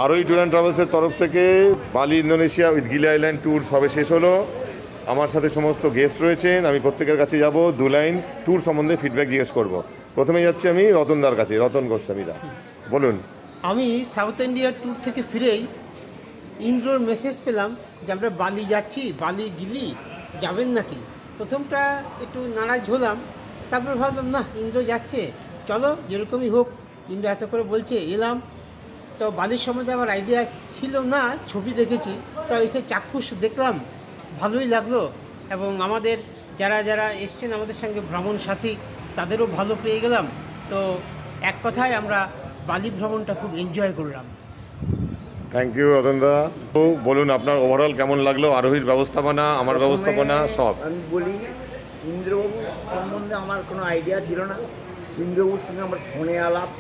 আরোহী tour and ট্রাভেলসের তরফ থেকে বালি ইন্দোনেশিয়া উইথ গিলি আইল্যান্ড ট্যুর সবে শেষ হলো। আমার সাথে সমস্ত গেস্ট রয়েছেন। আমি প্রত্যেকের কাছে যাব, 2 লাইন ট্যুর সম্বন্ধে ফিডব্যাক জিজ্ঞেস করব। প্রথমে যাচ্ছি আমি রতনদার কাছে। রতন গোস্বামীদা, বলুন। আমি সাউথ ইন্ডিয়ার ট্যুর থেকে ফিরেই ইন্দ্রর মেসেজ পেলাম যে আমরা বালি যাচ্ছি, বালি গিলি যাবেন নাকি। প্রথমটা একটু নারাজ হলাম, তারপর ভাবলাম না, ইন্দ্র যাচ্ছে, চলো যেরকমই হোক, ইন্দ্র এত করে বলছে, এলাম। তো বালির সম্বন্ধে আমার আইডিয়া ছিল না, ছবি দেখেছি, তো এসে চাক্ষুষ দেখলাম, ভালোই লাগলো। এবং আমাদের যারা যারা এসছেন আমাদের সঙ্গে ভ্রমণ সাথী, তাদেরও ভালো পেয়ে গেলাম। তো এক কথায় আমরা বালি ভ্রমণটা খুব এনজয় করলাম। থ্যাংক ইউ রতনদা। তো বলুন আপনার ওভারঅল কেমন লাগলো, আরোহীর ব্যবস্থাপনা, আমার ব্যবস্থাপনা সব। আমি বলি, ইন্দ্রবাবু সম্বন্ধে আমার কোনো আইডিয়া ছিল না। ইন্দ্রবাবুর সঙ্গে আমার ফোনে আলাপ,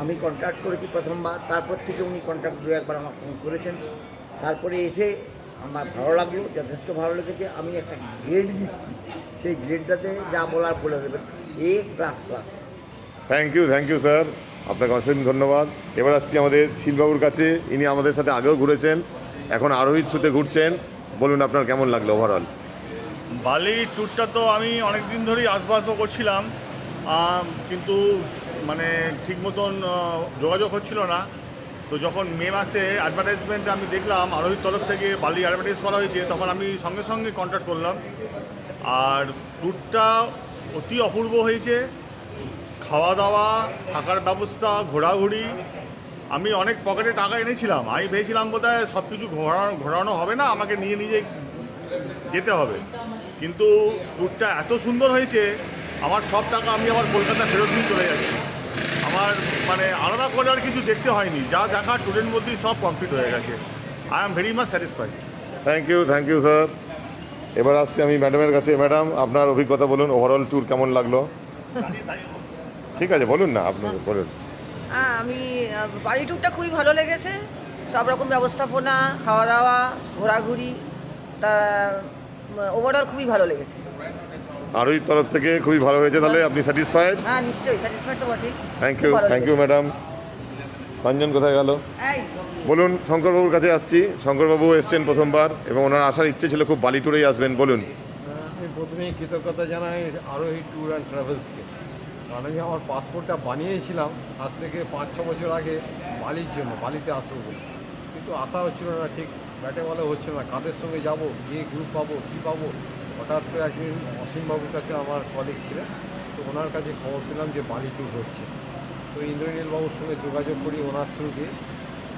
আমি কন্ট্যাক্ট করেছি প্রথমবার, তারপর থেকে উনি কন্ট্যাক্ট 2-1বার আমার সঙ্গে করেছেন। তারপরে এসে আমার ভালো লাগলো, যথেষ্ট ভালো লেগেছে। আমি একটা গ্রেড দিচ্ছি, সেই গ্রেডটাতে যা বলার বলে দেবেন, A++। থ্যাংক ইউ স্যার, আপনাকে অসীম ধন্যবাদ। এবার আসছি আমাদের শিলবাবুর কাছে। ইনি আমাদের সাথে আগেও ঘুরেছেন, এখন আরোহীর থ্রুতে ঘুরছেন। বলুন আপনার কেমন লাগলো ওভারঅল। বালি ট্যুরটা তো আমি অনেক দিন ধরেই আসবো করছিলাম, কিন্তু মানে ঠিক মতন যোগাযোগ হচ্ছিল না। তো যখন মে মাসে অ্যাডভার্টাইজমেন্ট আমি দেখলাম আরোহীর তরফ থেকে বালি অ্যাডভার্টাইজ করা হয়েছে, তখন আমি সঙ্গে সঙ্গে কন্ট্যাক্ট করলাম। আর ট্যুরটা অতি অপূর্ব হয়েছে। খাওয়া দাওয়া, থাকার ব্যবস্থা, ঘোরাঘুরি। আমি অনেক পকেটে টাকা এনেছিলাম, আমি ভেবেছিলাম বোধহয় সব কিছু ঘোরানো হবে না, আমাকে নিয়ে নিজে যেতে হবে। কিন্তু ট্যুরটা এত সুন্দর হয়েছে, আমার সব টাকা আমি আমার কলকাতা ফেরত নিয়ে চলে যাচ্ছি। আমার মানে আলাদা করে আর কিছু দেখতে হয়নি, যা দেখা ট্যুরের মধ্যেই সব কমপ্লিট হয়ে গেছে। I am very much satisfied. Thank you sir. এবার আসছি আমি ম্যাডামের কাছে। ম্যাডাম, আপনার অভিজ্ঞতা বলুন, ওভারঅল ট্যুর কেমন লাগলো। ঠিক আছে, বলুন না, আপনি বলুন। হ্যাঁ, আমি বাড়ি ট্যুরটা খুবই ভালো লেগেছে। সব রকম ব্যবস্থাপনা, খাওয়া দাওয়া, ঘোরাঘুরি, তা ওভারঅল খুবই ভালো লেগেছে। আরোহীর তরফ থেকে খুবই ভালো হয়েছে, তাহলে আপনি স্যাটিসফাইড। হ্যাঁ, নিশ্চয়ই স্যাটিসফাইড তো বটেই। Thank you madam. রঞ্জন কোথায় গেল? এই বলুন, শঙ্করবাবুর কাছে আসছি। শঙ্করবাবু এসছেন প্রথমবার এবং ওনার আসার ইচ্ছে ছিল খুব বালি ট্যুরেই আসবেন। বলুন। আমি প্রথমেই কৃতজ্ঞতা জানাই আরোহী ট্যুর অ্যান্ড ট্রাভেলসকে। কারণ আমি আমার পাসপোর্টটা বানিয়েছিলাম আজ থেকে 5-6 বছর আগে বালির জন্য, বালিতে আসবো বলে। কিন্তু আসা হচ্ছিল না, ঠিক ব্যাটে বলে হচ্ছিল না, কাদের সঙ্গে যাব, যে গ্রুপ পাবো, কী পাবো। হঠাৎ করে একদিন অসীমবাবুর কাছে, আমার কলিগ ছিলেন, তো ওনার কাছে খবর পেলাম যে বালি ট্যুর হচ্ছে। তো ইন্দ্রনীলবাবুর সঙ্গে যোগাযোগ করি ওনার থ্রু দিয়ে।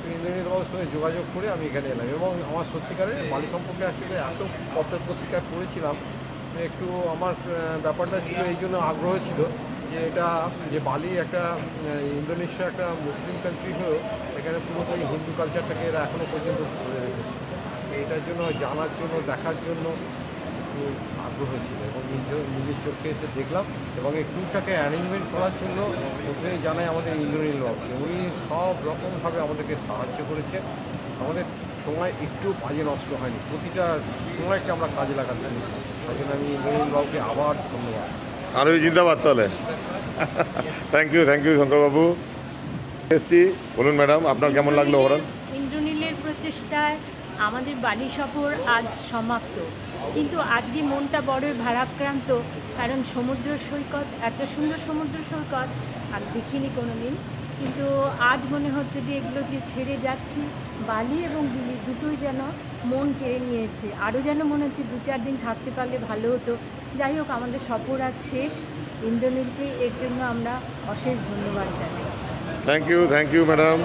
তো ইন্দ্রনীলবাবুর সঙ্গে যোগাযোগ করে আমি এখানে এলাম, এবং আমার সত্যিকারের বালি সম্পর্কে আসলে এত পত্রের পত্রিকায় পড়েছিলাম, একটু আমার ব্যাপারটা ছিল, এই জন্য আগ্রহ ছিল যে এটা যে বালি একটা ইন্দোনেশিয়া একটা মুসলিম কান্ট্রি হয়েও এখানে পুরোপুরি হিন্দু কালচারটাকে এরা এখনও পর্যন্ত ধরে রেখেছে। এটার জন্য জানার জন্য, দেখার জন্য একটু আগ্রহ ছিল, এবং নিজের চোখে এসে দেখলাম। এবং এই ট্যুরটাকে অ্যারেঞ্জমেন্ট করার জন্য প্রথমেই জানাই আমাদের ইন্দ্রনীলবাবুকে, উনি সব রকমভাবে আমাদেরকে সাহায্য করেছেন। আমাদের সময় একটু বাজে নষ্ট হয়নি, প্রতিটা সময়কে আমরা কাজে লাগাতে পারি। তাই জন্য আমি ইন্দ্রনীলবাবুকে আবার ধন্যবাদ। আরোহী জিন্দাবাদ তাহলে। থ্যাংক ইউ শঙ্করবাবু। এসছি, বলুন ম্যাডাম, আপনার কেমন লাগলো ওভারঅল। ইন্দ্রনীলের প্রচেষ্টায় আমাদের বালি সফর আজ সমাপ্ত, কিন্তু আজকে মনটা বড়ই ভারাক্রান্ত। কারণ সমুদ্র সৈকত, এত সুন্দর সমুদ্র সৈকত আর দেখিনি কোনো দিন। কিন্তু আজ মনে হচ্ছে যে এগুলোকে ছেড়ে যাচ্ছি। বালি এবং গিলি দুটোই যেন মন কেড়ে নিয়েছে, আরও যেন মনে হচ্ছে 2-4 দিন থাকতে পারলে ভালো হতো। যাই হোক, আমাদের সফর আজ শেষ। ইন্দ্রনীলকে এর জন্য আমরা অশেষ ধন্যবাদ জানাই। Thank you madam.